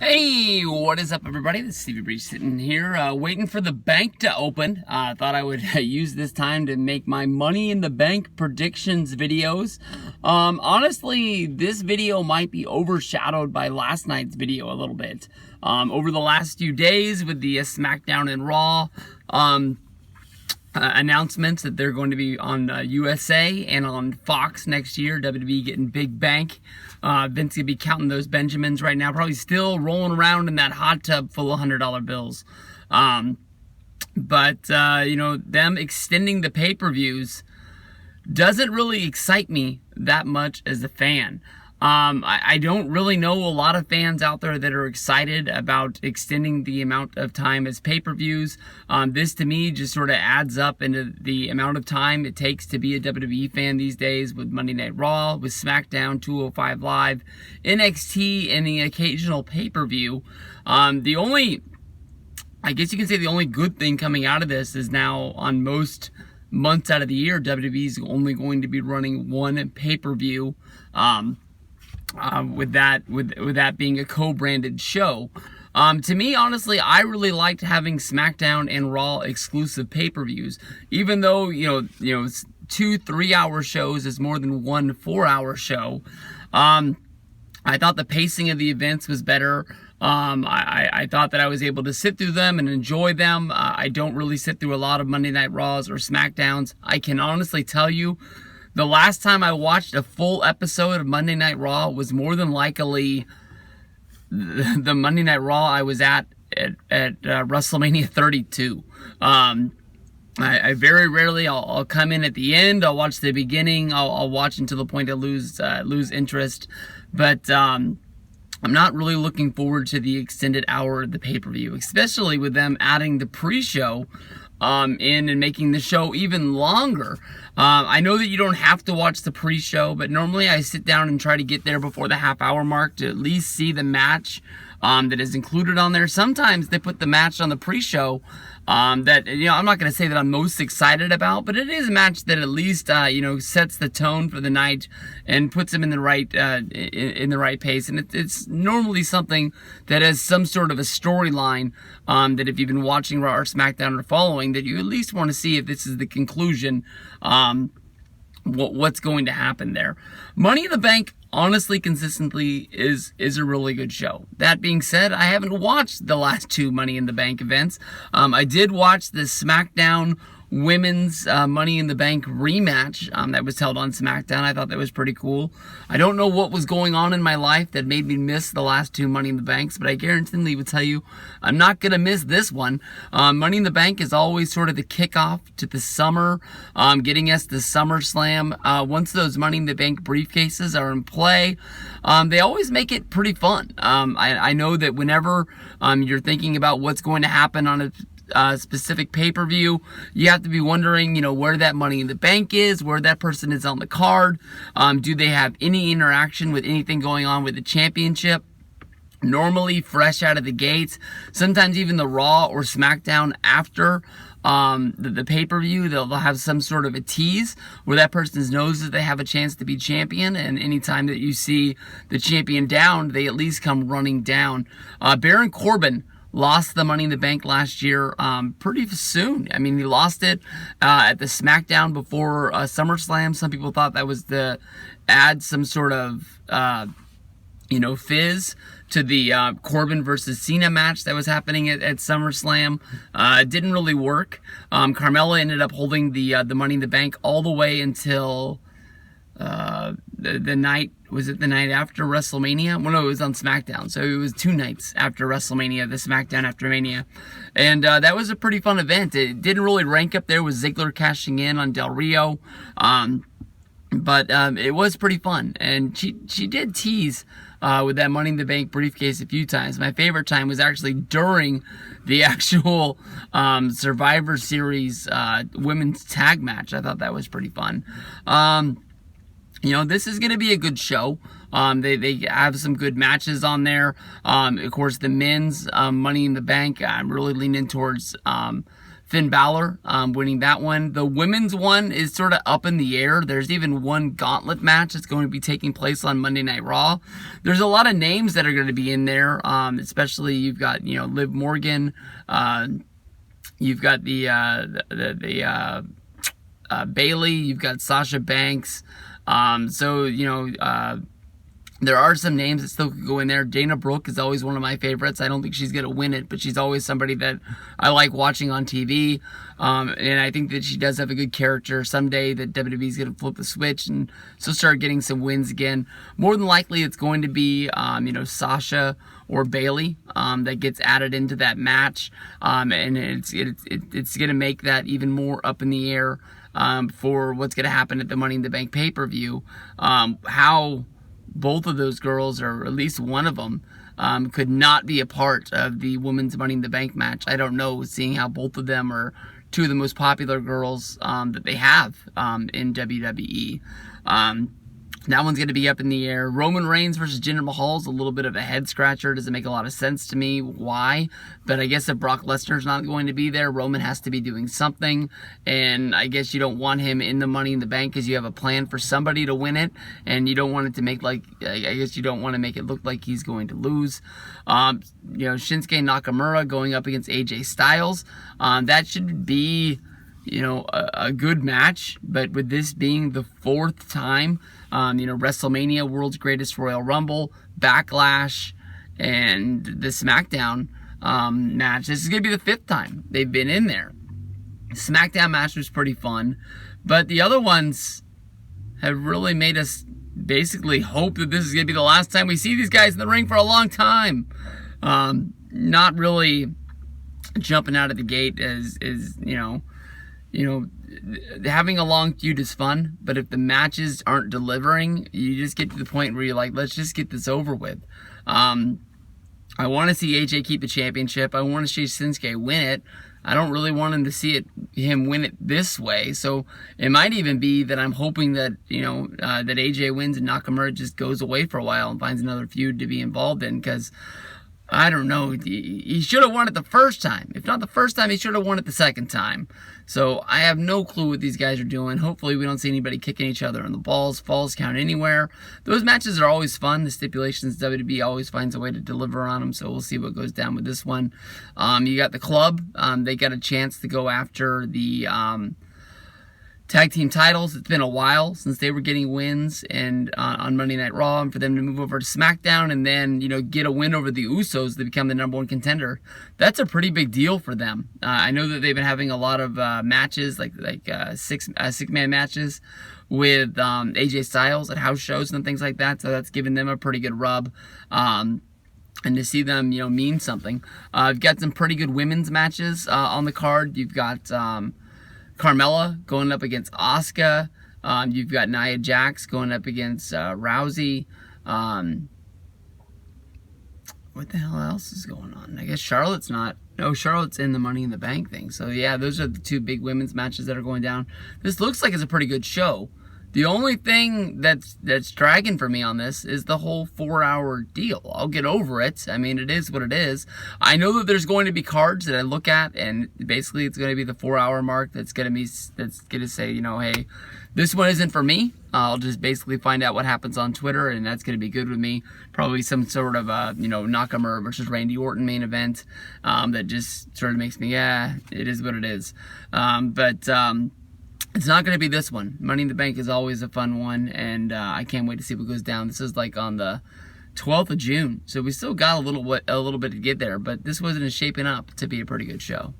Hey, what is up, everybody? This is Stevie Breach sitting here, waiting for the bank to open. Thought I would use this time to make my Money in the Bank predictions videos. Honestly, this video might be overshadowed by last night's video a little bit. Over the last few days with the SmackDown and Raw, announcements that they're going to be on USA and on Fox next year. WWE getting big bank. Vince gonna be counting those Benjamins right now, probably still rolling around in that hot tub full of $100 bills. But them extending the pay-per-views doesn't really excite me that much as a fan. I don't really know a lot of fans out there that are excited about extending the amount of time as pay-per-views. This to me just sort of adds up into the amount of time it takes to be a WWE fan these days, with Monday Night Raw, with SmackDown, 205 Live, NXT, and the occasional pay-per-view. I guess you can say the only good thing coming out of this is now on most months out of the year, WWE is only going to be running one pay-per-view. With that being a co-branded show. To me, honestly, I really liked having SmackDown and Raw exclusive pay-per-views, even though 2 3-hour shows is more than one 4-hour show. I thought the pacing of the events was better. I thought that I was able to sit through them and enjoy them. I don't really sit through a lot of Monday Night Raws or SmackDowns. I can honestly tell you, the last time I watched a full episode of Monday Night Raw was more than likely the Monday Night Raw I was at WrestleMania 32. I very rarely, I'll come in at the end, I'll watch the beginning, I'll watch until the point I lose interest. But I'm not really looking forward to the extended hour of the pay-per-view, especially with them adding the pre-show in and making the show even longer. I know that you don't have to watch the pre-show, but normally I sit down and try to get there before the half-hour mark to at least see the match that is included on there. Sometimes they put the match on the pre-show that, I'm not going to say that I'm most excited about, but it is a match that at least, sets the tone for the night and puts them in the right, in the right pace. And it's normally something that has some sort of a storyline, that if you've been watching Raw or SmackDown or following, that you at least want to see if this is the conclusion, what's going to happen there. Money in the Bank, honestly, consistently is a really good show. That being said, I haven't watched the last 2 Money in the Bank events. I did watch the SmackDown Women's Money in the Bank rematch that was held on SmackDown. I thought that was pretty cool. I don't know what was going on in my life that made me miss the last 2 Money in the Banks, but I guarantee would tell you I'm not going to miss this one. Money in the Bank is always sort of the kickoff to the summer, getting us to SummerSlam. Once those Money in the Bank briefcases are in play, they always make it pretty fun. I know that whenever you're thinking about what's going to happen on a specific pay-per-view, you have to be wondering, where that Money in the Bank is, where that person is on the card. Do they have any interaction with anything going on with the championship? Normally fresh out of the gates, sometimes even the Raw or SmackDown after the pay-per-view, they'll have some sort of a tease where that person knows that they have a chance to be champion, and anytime that you see the champion down, they at least come running down. Baron Corbin lost the Money in the Bank last year pretty soon. I mean, he lost it at the SmackDown before SummerSlam. Some people thought that was to add some sort of, fizz to the Corbin versus Cena match that was happening at SummerSlam. It didn't really work. Carmella ended up holding the Money in the Bank all the way until the night, was it the night after WrestleMania? Well, no, it was on SmackDown. So it was 2 nights after WrestleMania, the SmackDown after Mania. And that was a pretty fun event. It didn't really rank up there with Ziggler cashing in on Del Rio. But it was pretty fun. And she did tease with that Money in the Bank briefcase a few times. My favorite time was actually during the actual Survivor Series women's tag match. I thought that was pretty fun. This is going to be a good show. They have some good matches on there. Of course, the men's Money in the Bank, I'm really leaning towards Finn Balor winning that one. The women's one is sort of up in the air. There's even one gauntlet match that's going to be taking place on Monday Night Raw. There's a lot of names that are going to be in there, especially you've got, Liv Morgan, you've got the Bayley, you've got Sasha Banks. There are some names that still could go in there. Dana Brooke is always one of my favorites. I don't think she's going to win it, but she's always somebody that I like watching on TV. And I think that she does have a good character. Someday that WWE's going to flip the switch and she'll start getting some wins again. More than likely, it's going to be, Sasha or Bayley that gets added into that match. And it's going to make that even more up in the air for what's going to happen at the Money in the Bank pay-per-view. How both of those girls, or at least one of them, could not be a part of the Women's Money in the Bank match. I don't know, seeing how both of them are two of the most popular girls that they have in WWE. That one's going to be up in the air. Roman Reigns versus Jinder Mahal is a little bit of a head scratcher. Doesn't make a lot of sense to me why. But I guess if Brock Lesnar's not going to be there, Roman has to be doing something. And I guess you don't want him in the Money in the Bank because you have a plan for somebody to win it. And you don't want it to make you don't want to make it look like he's going to lose. Shinsuke Nakamura going up against AJ Styles. That should be a good match, but with this being the fourth time, WrestleMania, World's Greatest Royal Rumble, Backlash, and the SmackDown match, this is going to be the fifth time they've been in there. The SmackDown match was pretty fun, but the other ones have really made us basically hope that this is going to be the last time we see these guys in the ring for a long time. Not really jumping out of the gate as having a long feud is fun, but if the matches aren't delivering, you just get to the point where you're like, let's just get this over with. I want to see AJ keep the championship. I want to see Shinsuke win it. I don't really want him win it this way. So it might even be that I'm hoping that, that AJ wins and Nakamura just goes away for a while and finds another feud to be involved in, because I don't know. He should have won it the first time. If not the first time, he should have won it the second time. So I have no clue what these guys are doing. Hopefully we don't see anybody kicking each other in the balls. Falls count anywhere. Those matches are always fun. The stipulations, WWE always finds a way to deliver on them. So we'll see what goes down with this one. You got the Club. They got a chance to go after the tag team titles. It's been a while since they were getting wins and on Monday Night Raw, and for them to move over to SmackDown and then get a win over the Usos to become the number one contender, that's a pretty big deal for them. I know that they've been having a lot of matches, like six-man matches with AJ Styles at house shows and things like that, so that's given them a pretty good rub. And to see them, mean something. You've got some pretty good women's matches on the card. You've got Carmella going up against Asuka. You've got Nia Jax going up against Rousey. What the hell else is going on? I guess Charlotte's not. No, Charlotte's in the Money in the Bank thing. So yeah, those are the two big women's matches that are going down. This looks like it's a pretty good show. The only thing that's dragging for me on this is the whole 4-hour deal. I'll get over it. I mean, it is what it is. I know that there's going to be cards that I look at, and basically it's going to be the 4-hour mark that's going to say, hey, this one isn't for me. I'll just basically find out what happens on Twitter, and that's going to be good with me. Probably some sort of Nakamura versus Randy Orton main event that just sort of makes me, it is what it is. It's not going to be this one. Money in the Bank is always a fun one, and I can't wait to see what goes down. This is like on the 12th of June, so we still got a little bit to get there, but this wasn't shaping up to be a pretty good show.